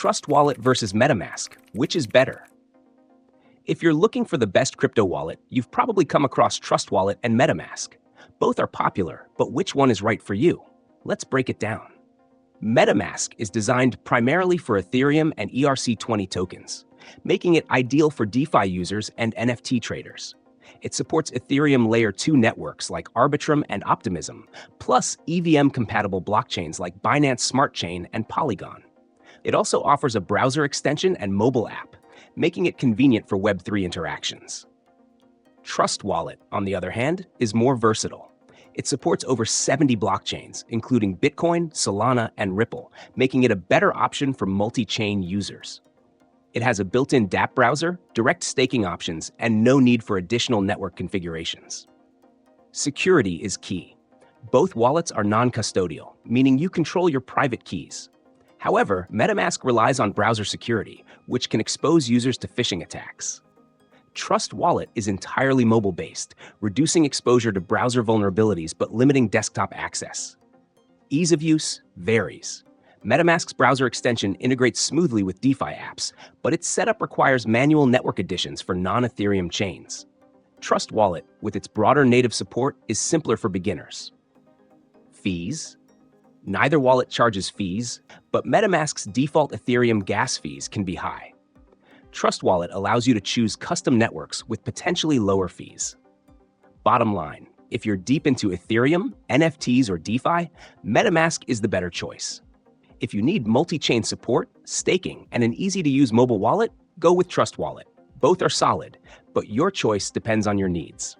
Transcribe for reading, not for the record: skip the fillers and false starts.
Trust Wallet versus MetaMask, which is better? If you're looking for the best crypto wallet, you've probably come across Trust Wallet and MetaMask. Both are popular, but which one is right for you? Let's break it down. MetaMask is designed primarily for Ethereum and ERC20 tokens, making it ideal for DeFi users and NFT traders. It supports Ethereum Layer 2 networks like Arbitrum and Optimism, plus EVM-compatible blockchains like Binance Smart Chain and Polygon. It also offers a browser extension and mobile app, making it convenient for Web3 interactions. Trust Wallet, on the other hand, is more versatile. It supports over 70 blockchains, including Bitcoin, Solana, and Ripple, making it a better option for multi-chain users. It has a built-in dApp browser, direct staking options, and no need for additional network configurations. Security is key. Both wallets are non-custodial, meaning you control your private keys. However, MetaMask relies on browser security, which can expose users to phishing attacks. Trust Wallet is entirely mobile-based, reducing exposure to browser vulnerabilities but limiting desktop access. Ease of use varies. MetaMask's browser extension integrates smoothly with DeFi apps, but its setup requires manual network additions for non-Ethereum chains. Trust Wallet, with its broader native support, is simpler for beginners. Fees. Neither wallet charges fees, but MetaMask's default Ethereum gas fees can be high. Trust Wallet allows you to choose custom networks with potentially lower fees. Bottom line, if you're deep into Ethereum, NFTs, or DeFi, MetaMask is the better choice. If you need multi-chain support, staking, and an easy-to-use mobile wallet, go with Trust Wallet. Both are solid, but your choice depends on your needs.